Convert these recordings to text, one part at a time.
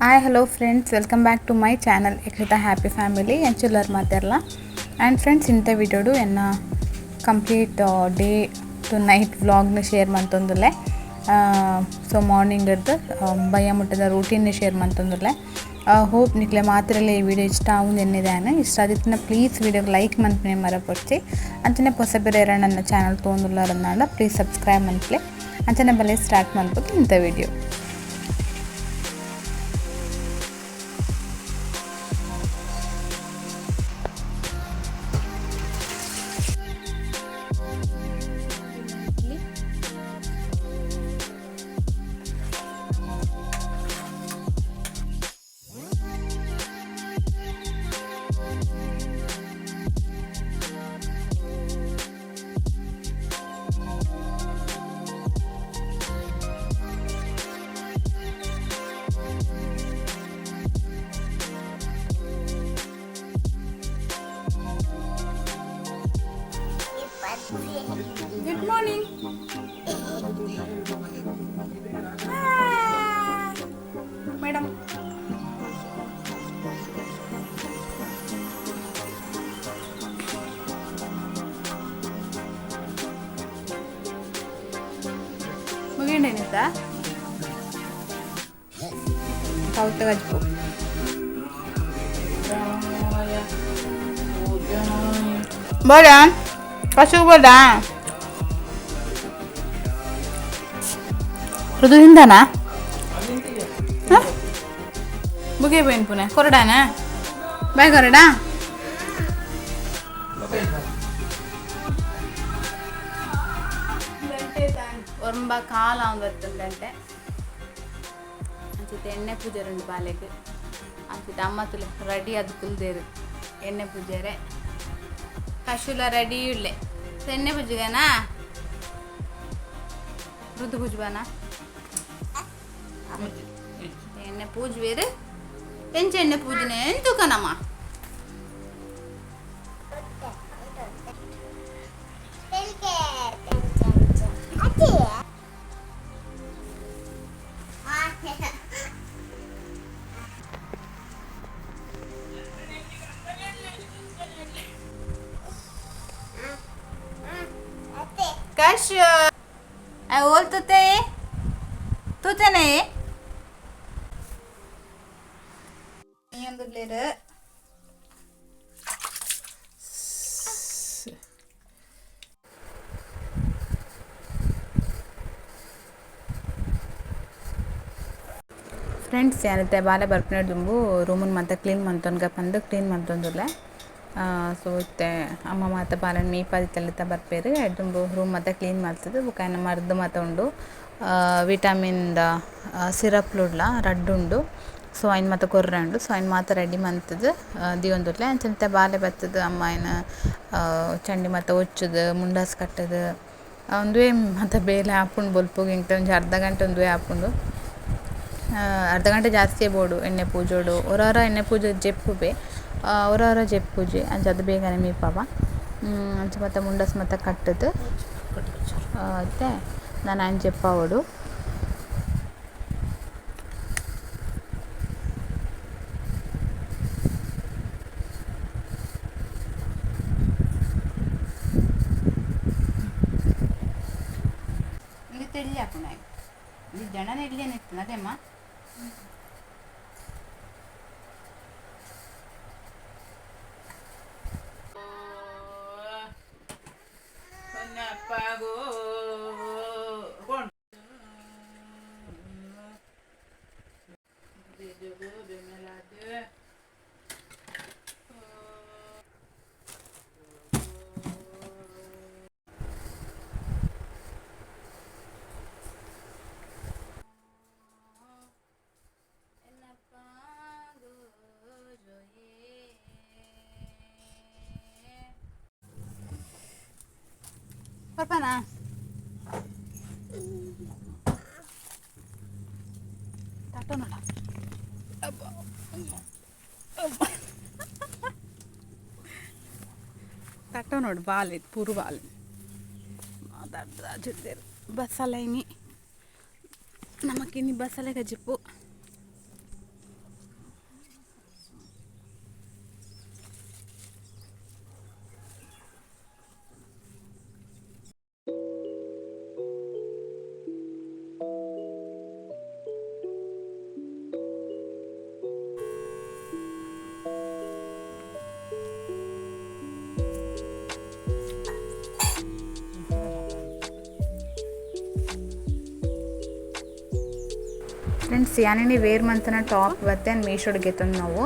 Hi, hello friends, welcome back to my channel Yakshitha happy family and chiller materla. And friends, in the video do enna complete day to night vlog na share mantondule. So morning irdu baya muttida routine share mantondule. Hope nikle maatrale ee video ishta agundu ennidane ishta aditna please video like mantne maraporchi antane posabere ನನ್ನ channel ತೊಂದುಲ್ಲಾರನ್ನ please subscribe mantle antane belle start ಮಾಡ್ಬೋದು ಇಂತ video. Good morning. Madam. ಮುಗಿಂಡೇನಿತ್ತ ಕೌತ ಗಜ್ಪು ಬೋಡ ಕಸು ಬೋಡ ऋतु हिंदाना बुगे बहन पुणे कोरडा ना bye कोरडा ಒರಂಬ ಕಾಲ ಆಗುತ್ತಂತೆ ಅಂಚಿತ ಎಣ್ಣೆ ಪೂಜೆ ರಂಡು ಬಾಲೆಗೆ ಅಂಚಿತ ಅಮ್ಮ ತುಲೆ ರೆಡಿ ಅದು ಕುಲ್ದೇರು ಎಣ್ಣೆ ಪೂಜೆರೆ ಕಶುಲ ರೆಡಿ ಇಳ್ಳೆ ಎಣ್ಣೆ ಪೂಜೆಗನಾ ಋತು ಪೂಜಬಾನಾ ಎಣ್ಣೆ ಪೂಜೆ ಬೇರೆ ಎಂಚ ಎಣ್ಣೆ ಪೂಜನೆ ಎಂತು ಕಣಮ್ಮ ಕಶ್ ಓಲ್ತತೆ ತೂತನೆ ಇನ್ನೊಂದು ಫ್ರೆಂಡ್ಸ್ ಏನತ್ತೆ ಬಾಲೆ ಬರ್ಪನೆ ದುಂಬು ರೂಮನ್ ಮತ್ತೆ ಕ್ಲೀನ್ ಮಂತೊನ್ಗ ಬಂದು ಕ್ಲೀನ್ ಮಂತೊಂದುಲ್ಲೆ ಸೊ ಇತ್ತೆ ಅಮ್ಮ ಮಾತ ಬಾಲನ್ ಮೀಪಾದಿತ್ತಲ್ಲಿತ್ತ ಬರ್ಪೇರು ದುಂಬು ರೂಮ್ ಮತ್ತೆ ಕ್ಲೀನ್ ಮಾಡ್ತದೆ ಬುಕಾಯನ ಮರ್ದು ಮಾತ ಉಂಡು ವಿಟಮಿನ್ದ ಸಿರಪ್ಲುಡ್ಲ ರಡ್ಡುಂಡು ಸೊ ಅಯ್ನ ಮಾತ ಕೊರ್ರೆ ಉಂಡು ಸೊ ಅಯ್ನ ಮಾತ ರೆಡಿ ಮಂತದ್ದು ದಿಯೊಂದುಲ್ಲೆ ಅಂಚಂತೆ ಬಾಲೆ ಬತ್ತದು ಅಮ್ಮ ಅಯ್ನ ಚಂಡಿ ಮಾತ ಒಚ್ಚುದು ಮುಂಡಾಸ್ ಕಟ್ಟದು ಒಂದುವೇ ಮಾತ ಬೇಲೆ ಹಾಪುಂಡು ಬೊಲ್ಪುಗೆ ಇಂಕ ಒಂಜಿ ಅರ್ಧ ಗಂಟೆ ಒಂದುವೇ ಹಾಪುಂಡು ಅರ್ಧ ಗಂಟೆ ಜಾಸ್ತಿಯೇ ಬೋಡು ಎಣ್ಣೆ ಪೂಜೋಡು ಒರವರ ಎಣ್ಣೆ ಪೂಜೆ ಜೆಪ್ಪುಬೆ ಒರವರ ಜೆಪ್ಪು ಪೂಜೆ ಅಂಚ ಅದು ಬೇಗನೆ ಮೀಪಾವ ಅಂಚ ಮತ್ತೆ ಮುಂಡಸ್ ಮತ್ತೆ ಕಟ್ಟದು ಮತ್ತೆ ನಾನು ಅಂಚ ಜೆಪ್ಪಾವಡು ಇಲ್ಲಿ ತೆಳ್ಳಿ ಹಾಕೋಣ ಇಲ್ಲಿ ಜನ ಎಲ್ಲಿ ಏನಿತ್ತು ಅದೇಮ್ಮ Papana. Tato nola. Abba. Tato nodu baale puru baale. ಮಾತಾಡ್ತಿದ್ದಾರೆ ಬಸಳೆ ನಮಗಿನಿ ಬಸಳೆ ಗಜ್ಜಿಪ್ಪು ಫ್ರೆಂಡ್ಸ್ ಯಾನೇ ವೇರ್ ಮಂತನ ಟಾಪ್ ಬತ್ತೆ ಆ್ಯಂಡ್ ಮೀಶೋಡ್ ಗೆತ್ತಂದು ನಾವು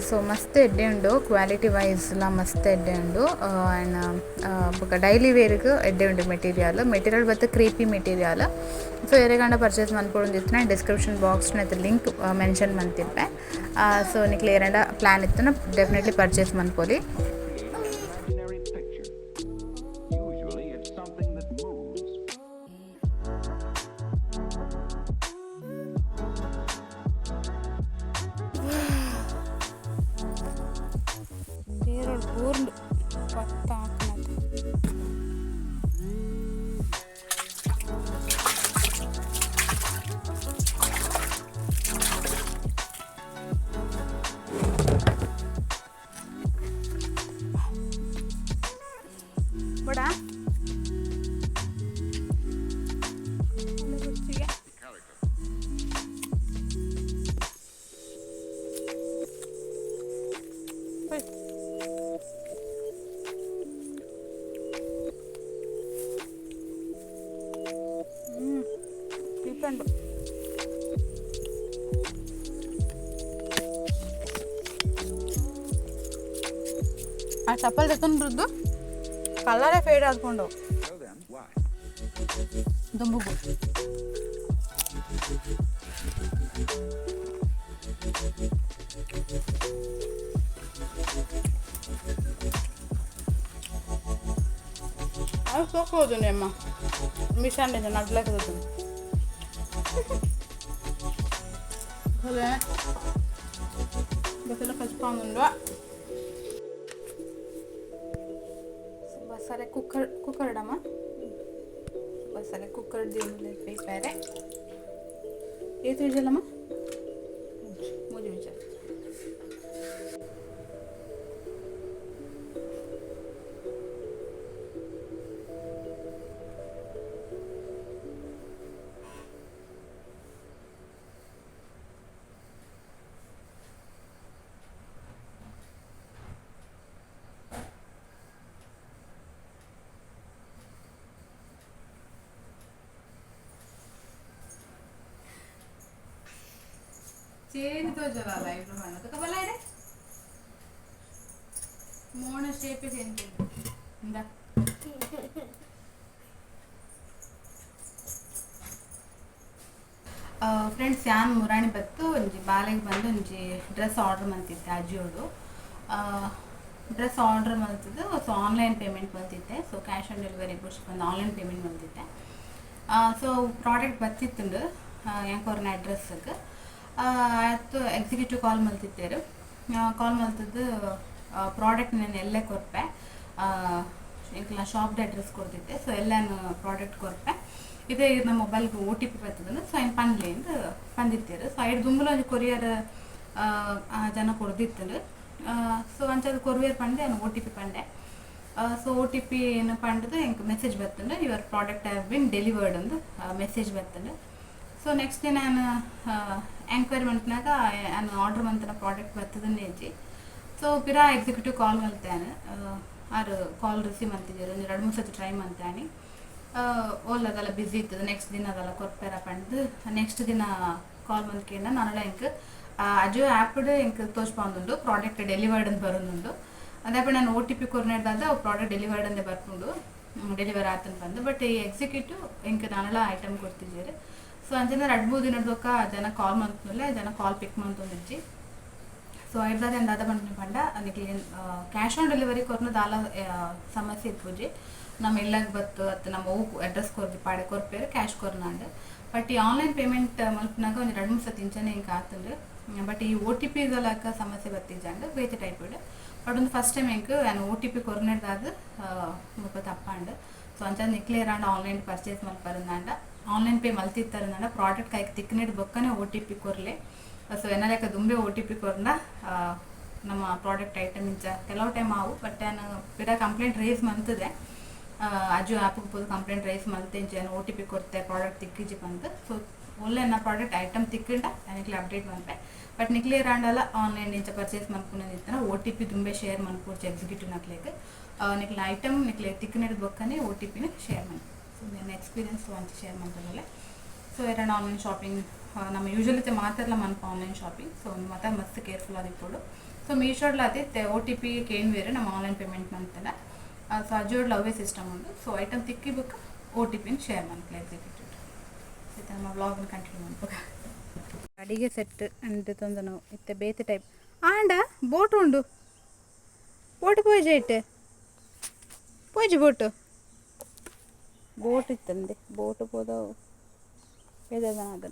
ಸೊ ಮಸ್ತ್ ಎಡ್ಡೆ ಉಂಡು ಕ್ವಾಲಿಟಿ ವೈಸ್ ಎಲ್ಲ ಮಸ್ತ್ ಎಡ್ಡೆ ಉಂಡು ಆ್ಯಂಡ್ ಡೈಲಿ ವೇರ್ಗೆ ಎಡ್ಡೆ ಉಂಡು ಮೆಟೀರಿಯಲ್ ಬತ್ತು ಕ್ರೀಪಿ ಮೆಟೀರಿಯಲ್ ಸೊ ಎರೆಗಂಡ ಪರ್ಚೇಸ್ ಮನ್ಪೊಂದಿತ್ತು ನಾನು ಡಿಸ್ಕ್ರಿಪ್ಷನ್ ಬಾಕ್ಸ್ನ ಲಿಂಕ್ ಮೆನ್ಷನ್ ಮಾಡ್ತಿರ್ಪೆ ಸೊ ನಿಕ್ಲೆ ಎರಡ ಪ್ಲ್ಯಾನ್ ಇತ್ತು ಡೆಫಿನೆಟ್ಲಿ ಪರ್ಚೇಸ್ ಮನ್ಪೊಲಿ ಊರ್ಲು ಪತ್ತ ಹಾಕನದು ಬಡ ಡಿಪೆಂಡು ಆ ಚಪ್ಪಲ್ ತೆತ್ತೊಂಡ್ರದ್ದು ಕಲರೇ ಫೇಡ್ ಆದ್ಕೊಂಡು ದುಂಬುಗು ಅದು ಸೋಕೋದು ನಿಮ್ಮ ಮಿಷನ್ ಇದೆ ನಡ್ಲಕ್ಕದು ಬಸ್ಸೆಲ್ಲ ಕಚ್ಕೊಂಡು ಬಸ್ಸಲ್ಲೇ ಕುಕ್ಕರ್ ಇಡಮ್ಮ ಬಸ್ಸಲ್ಲೇ ಕುಕ್ಕರ್ ದೇಮಲೆ ಬೇರೆ ಏತು ವಿಜಯಲ್ಲಮ್ಮ ಮೂಜಿ ವಿಜಯ चेन तो जला लाइव लो खाना तो कब लाए रे मोन शेप पे चेन के इंदा ಫ್ರೆಂಡ್ಸ್ ಯಾನ್ ಮುರಾಣಿ ಬತ್ತು ಒಂಜಿ ಬಾಲೆಗೆ ಬಂದು ಒಂಜಿ ಡ್ರೆಸ್ ಆರ್ಡರ್ ಮಾಡ್ತಿದ್ದೆ ಅಜಿಯೋಡು ಡ್ರೆಸ್ ಆರ್ಡರ್ ಮಾಡ್ತಿದ್ದು ಸೊ ಆನ್ಲೈನ್ ಪೇಮೆಂಟ್ ಬಂದಿದ್ದೆ ಸೊ ಕ್ಯಾಶ್ ಆನ್ ಡೆಲಿವರಿ ಬುಡ್ಸ್ ಬಂದು ಆನ್ಲೈನ್ ಪೇಮೆಂಟ್ ಬಂದಿದ್ದೆ ಸೊ ಪ್ರಾಡಕ್ಟ್ ಬತ್ತಿತ್ತುಂಡು ಯಾಕೊರ್ನ ಅಡ್ರೆಸ್ಗೆ ಆಯ್ತು ಎಕ್ಸಿಕ್ಯೂಟಿವ್ ಕಾಲ್ ಮಲ್ತಿದ್ದೇರು ಕಾಲ್ ಮಲ್ತಿದ್ದು ಪ್ರಾಡಕ್ಟ್ ನಾನು ಎಲ್ಲೇ ಕೊರ್ಪೆ ಇಂಕಲ ಶಾಪ್ದು ಅಡ್ರೆಸ್ ಕೊಡ್ತಿದ್ದೆ ಸೊ ಎಲ್ಲಾನು ಪ್ರಾಡಕ್ಟ್ ಕೊರ್ಪೆ ಇದೇ ನಮ್ಮ ಮೊಬೈಲ್ಗೆ OTP ಬರ್ತದನ್ನು ಸೊ ಏನು ಪಂಡ್ಲಿಂದ ಬಂದಿತ್ತೇರು ಸೊ ಐದು ದುಂಬುಲ ಒಂದು ಕೊರಿಯರ್ ಜನ ಕೊಡ್ದಿತ್ತು ಸೊ ಅಂಚದು ಕೊರಿಯರ್ ಪಂಡೆ ನಾನು OTP ಪಂಡೆ ಸೊ OTP ಏನು ಪಂಡದು ಎಂಕ್ ಮೆಸೇಜ್ ಬರ್ತಂಡು your product have been delivered ಅಂದು ಮೆಸೇಜ್ ಬರ್ತಂಡು ಸೊ ನೆಕ್ಸ್ಟ್ ಡೇ ನಾನು ಎಂಕ್ವೈರಿ ಮಾಡ್ತಿನಾಗ ನಾನು ಆರ್ಡರ್ ಮಂತನ ಪ್ರಾಡಕ್ಟ್ ಬರ್ತದನ್ನೇ ಹೆಜ್ಜಿ ಸೊ ಪಿರಾ ಎಕ್ಸಿಕ್ಯೂಟಿವ್ ಕಾಲ್ ಮಲ್ತಾನೆ ಆರು ಕಾಲ್ ರಿಸೀವ್ ಮಾಡ್ತಿದ್ದೀರು ಒಂದು 2-3 ಸತಿ ಟ್ರೈ ಮಾಡ್ತಾನೆ ಓಲ್ ಅದೆಲ್ಲ ಬಿಸಿ ಇರ್ತದೆ ನೆಕ್ಸ್ಟ್ ದಿನ ಅದೆಲ್ಲ ಕೊರ್ಪೇರ ಪಂಡು ನೆಕ್ಸ್ಟ್ ದಿನ ಕಾಲ್ ಮಲ್ಕೇಂಡ ನಾನು ಎಂಕ್ ಅಜೋ ಆ್ಯಪ್ಡ್ ಎಂಕ್ ತೋಚ್ಪೊಂದುಂಡು ಪ್ರಾಡಕ್ಟ್ ಡೆಲಿವರ್ಡ್ ಅಂತ ಬರೋದುಂಡು ಅದೇ ನಾನು OTP ಕೊರ್ನೇದಾದ ಪ್ರಾಡಕ್ಟ್ ಡೆಲಿವರ್ಡ್ ಅಂದೇ ಬರ್ಕೊಂಡು ಡೆಲಿವರ್ ಆತಂದು ಬಂದು ಬಟ್ ಈ ಎಕ್ಸಿಕ್ಯೂಟಿವ್ ಎಂಕ್ ನಾನೆಲ್ಲ ಐಟಮ್ ಕೊಡ್ತಿದ್ದೀರಿ ಸೊ ಅಂಚನೆ 2-3 ದಿನದಕ್ಕ ಜನ ಕಾಲ್ ಮಾಡ್ತಿಲ್ಲ ಜನ ಕಾಲ್ ಪಿಕ್ ಮಾಡ್ತೊಂದಿಜ್ಜಿ ಸೊ ಐದಾದ ಎಂದಾದ ಬಂದು ಪಂಡ ಅದಕ್ಕೆ ಕ್ಯಾಶ್ ಆನ್ ಡೆಲಿವರಿ ಕೊರ್ನ ದಾಲ ಸಮಸ್ಯೆ ಇಪ್ಪುಜಿ ನಮ್ಮ ಇಲ್ಲಾಗ ಬತ್ತು ಅತ್ತು ನಮ್ಮ ಅಡ್ರೆಸ್ ಕೊರ್ದು ಪಾಡೆ ಕೊರ್ಪೇರು ಕ್ಯಾಶ್ ಕೊರ್ನಾಂಡು ಬಟ್ ಈ ಆನ್ಲೈನ್ ಪೇಮೆಂಟ್ ಮಲ್ಪಿನಾಗ ಒಂದು 2-3 ಸತಿ ಇಂಚನೆ ಹಿಂಗೆ ಆತಂಡು ಬಟ್ ಈ OTP ಇದೆಲ್ಲಕ್ಕ ಸಮಸ್ಯೆ ಬರ್ತಿಜ್ಜಂಡು ಬೇತೆ ಟೈಪ್ ಇಡು ಬಟ್ ಒಂದು ಫಸ್ಟ್ ಟೈಮ್ ಹೆಂಗೆ ನಾನು OTP ಕೊರ್ನೇದಾದ ಮುಪ್ಪ ತಪ್ಪಂಡು ಸೊ ಅಂಚನೆ ನಿಕ್ಲೇರಾಂಡ ಆನ್ಲೈನ್ ಪರ್ಚೇಸ್ ಮಲ್ಪರಂದಾಂಡ ಆನ್ಲೈನ್ ಪೇ ಮಲ್ತಿತ್ತಾರಂದಾಂಡ ಪ್ರಾಡಕ್ಟ್ ಕೈಗೆ ತಿಕ್ನಿಡ್ ಬೊಕ್ಕನೆ OTP ಕೊರ್ಲೆ ಸೊ ಏನಾರಕ ದುಂಬೆ OTP ಕೊರ್ನ ನಮ್ಮ ಪ್ರಾಡಕ್ಟ್ ಐಟಮ್ ಇಂಚ ಕೆಲವು ಟೈಮ್ ಆವು ಬಟ್ ನಾನು ಪಿರ ಕಂಪ್ಲೇಂಟ್ ರೇಸ್ ಮಂತದೆ ಅಜು ಆ್ಯಪ್ಗೆ ಹೋದು ಕಂಪ್ಲೇಂಟ್ ರೈಸ್ ಮಲ್ತೆ ಇಂಚೇನು OTP ಕೊಡ್ತೆ ಪ್ರಾಡಕ್ಟ್ ತಿಕ್ಕಿಜಿ ಬಂದು ಸೊ ಒಳ್ಳೆ ನಾ ಪ್ರಾಡಕ್ಟ್ ಐಟಮ್ ತಿಕ್ಕಿಂಡ ನನಗೆ ಅಪ್ಡೇಟ್ ಬಂದೆ ಬಟ್ ನಿಕ್ಲಿಯರ್ ಆಂಡಲ್ಲ ಆನ್ಲೈನ್ ಇಂಚ ಪರ್ಚೇಸ್ ಮಾಡ್ಕೊಂಡಿದ್ದ OTP ತುಂಬೆ ಶೇರ್ ಮಾಡ್ಕೊಡ್ಚು ಎಕ್ಸಿಕ್ಯೂಟಿವ್ ನಕ್ಲಿಗೆ ನಿಕ್ಲ ಐಟಮ್ ನಿಕ್ಲೆ ತಿಕ್ಕಿನಿಡ್ ಬೊಕ್ಕನೆ OTPನ ಶೇರ್ ಮಾಡಿ ಸೊ ನನ್ನ ಎಕ್ಸ್ಪೀರಿಯನ್ಸ್ ಅಂತ ಶೇರ್ ಮಾಡ್ತಾರಲ್ಲ ಸೊ ಎರಡು ಆನ್ಲೈನ್ ಶಾಪಿಂಗ್ ನಮ್ಮ ಯೂಶಲಿ ಮಾತೆಲ್ಲ ಮನ್ಪ ಆನ್ಲೈನ್ ಶಾಪಿಂಗ್ ಸೊ ಒಂದು ಮಾತ ಮಸ್ತ್ ಕೇರ್ಫುಲ್ ಅದು ఇప్పుడు ಸೊ ಮೀಶೋಡ್ಲ ಅದೇ OTP ಕೇನ್ ಬೇರೆ ನಮ್ಮ ಆನ್ಲೈನ್ ಪೇಮೆಂಟ್ ಮಾಡ್ತೇನೆ ಸೊ ಅಜಿಯೋಡ್ಲ ಅವೇ ಸಿಸ್ಟಮ್ ಉಂಟು ಸೊ ಐಟಮ್ ತಿಕ್ಕಿ ಬುಕ್ OTP ಶೇರ್ ಮಾಡ್ತಾರೆ ಎಕ್ಸಿಕ್ಯೂಟಿವ್ ಇತ್ತೆ ನಮ್ಮ ವ್ಲಾಗ್ನ ಕಂಟಿನ್ಯೂ ಮಾಡ್ಬೇಕು ಅಡಿಗೆ ಸೆಟ್ ಅಂತ ತೊಂದು ನಾವು ಇತ್ತೆ ಬೇತೆ ಟೈಪ್ ಆಂಡ ಬೋಟ್ ಉಂಡು ಬೋಟ್ ಪೋಯ್ಜೆ ಇಟ್ಟೆ ಪೋಯ್ಜಿ ಬೋಟ್ ಇತ್ತಂದೆ ಬೋಟ್ ಹೋದವು ಅದನ್ನು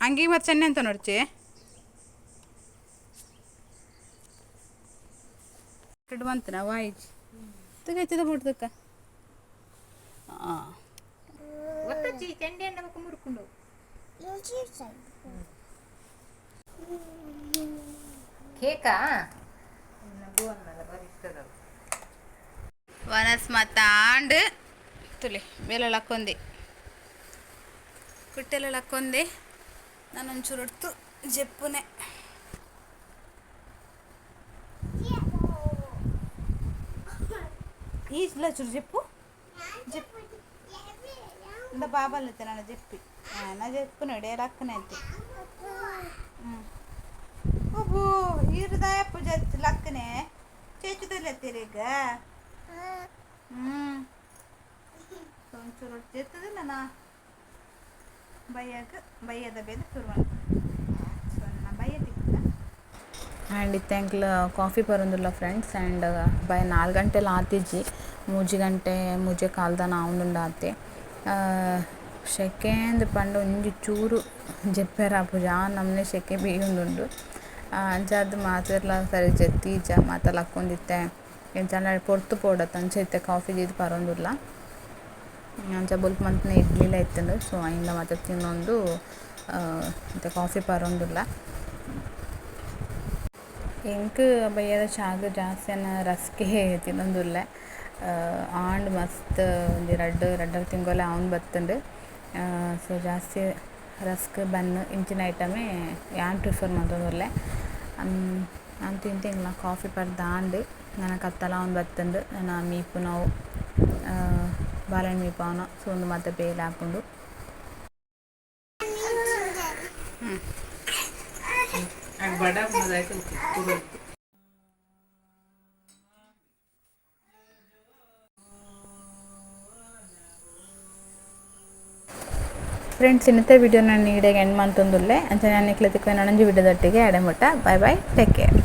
ಅಂಗಿ ಮತ್ತು ಚೆನ್ನೆ ಅಂತ ನೋಡ್ಚೆ ಕಡು ಬಂತನ ವಾಯ್ಜಿ ತಗೈತದ ಬೋಟ್ದಕ್ಕ ಹಾಂ ಒತ್ತಚ್ಚಿ ಚೆಂಡೆ ಎಣ್ಣೆ ಬಕ್ಕ ಮುರ್ಕೊಂಡು ಕೇಕಾ ವನಸ್ ಮಾತಾಂಡ್ ತುಲಿ ಬೇಲೆಲ್ಲ ಹಾಕೊಂಡೆ ಕುಟ್ಟೆಲ್ಲ ಹಾಕೊಂಡೆ ನಾನೊಂಚೂರು ಹೊಡ್ತು ಜೆಪ್ಪುನೆ ಈಜ್ಲ ಚೂರು ಜೆಪ್ಪು ಜೆಪ್ಪು ಇಂದ ಬಾಬಲ್ಲತ್ತೆ ನಾನು ಜೆಪ್ಪಿ ನಾ ಜೆಪ್ಪು ನೋಡಿ ಎಲ್ಲ ಹಾಕನೆ ಅಂತೆ ಒಬ್ಬು ಈರ್ದಾಯಪ್ಪು ಜತ್ ಲಕ್ಕನೆ ಚೇಚುದಲ್ಲಿ ಹತ್ತೀರೀಗ ಒಂಚೂರು ಜೆತ್ತದ ನಾನು ಬೈಯದ ಬೇದ ಶುರು ಸೊ ನಾನು ಬೈಯ ತಿಕ್ಕ ಆ್ಯಂಡ್ ಇತ್ತಂಕ್ಲ ಕಾಫಿ ಬರೋದಿಲ್ಲ ಫ್ರೆಂಡ್ಸ್ ಆ್ಯಂಡ್ ಬೈ 4 ಗಂಟೆಲ್ಲ ಆತಿಜ್ಜಿ 3 ಗಂಟೆ 3 ಕಾಲ್ದ ನಾವುಂಡು ಆತೆ ಶೆಕೆಂದು ಪಂಡು ಒಂಜಿ ಚೂರು ಜೆಪ್ಪೆರ ಪೂಜ ಆ ನಮ್ಮನೆ ಶೆಕೆ ಬೇಯುಂದುಂಡು ಅಂಚಾದ ಮಾತೆಲ್ಲ ಸರಿ ಜೆತ್ತೀಜ ಮಾತೆಲ್ಲ ಹಾಕ್ಕೊಂಡಿತ್ತೆ ಎಂಚ ಪೊರ್ತು ಪೋಡತ್ತೆ ಅಂಚೆ ಇತ್ತೆ ಕಾಫಿ ಇದು ಬರೋದಿಲ್ಲ ಅಂಚ ಬುಲ್ಪ್ ಮಂತ್ನ ಇಡ್ಲಿಲ್ಲ ಇತ್ತಂದು ಸೊ ಇಂದ ಮತ್ತೆ ತಿನ್ನೊಂದು ಮತ್ತು ಕಾಫಿ ಬರೋದಿಲ್ಲ ಎಂಕ್ ಬಯ್ಯದ ಚಾಗ ಜಾಸ್ತಿ ರಸ್ಕೆ ತಿನ್ನೊಂದುಲ್ಲ ಆಂಡ್ ಮಸ್ತ್ ಒಂದು ಎರಡು ತಿಂಗಳ ಅವನು ಬತ್ತಂಡು ಸೊ ಜಾಸ್ತಿ ರಸ್ಕ್ ಬನ್ ಇಂಚಿನ ಐಟಮೇ ಯಾನ್ ಪ್ರಿಫರ್ ಮಾಡೋದಿಲ್ಲ ನಾನು ತಿಂತಿಂಗಿಲ್ಲ ಕಾಫಿ ಪರ್ದಾಂಡು ನಾನು ಕತ್ತಲ ಅವ್ನು ಬತ್ತಂಡು ನಾನು ಮೀಪು ನಾವು ಬಾಳೆಹಣ್ಣು ಮೀಪು ಅವನು ಸೊ ಒಂದು ಮತ್ತೆ ಬೇಲೆ ಹಾಕೊಂಡು ಫ್ರೆಂಡ್ಸ್ ಇನ್ನത്തെ ವಿಡಿಯೋ ನಾನು ಈಡೆಗೆ ಎಂಡ್ ಮಾಡ್ತಂದುಲ್ಲೆ ಅಂತ ನಾನು ಕ್ಲತಿಕ್ಕೆ ನನಂಜು ವಿಡಿಯೋದೊಟ್ಟಿಗೆ ಎಡೆಮುಟ್ಟ ಬಾಯ್ ಟೇಕ್ ಕೇರ್.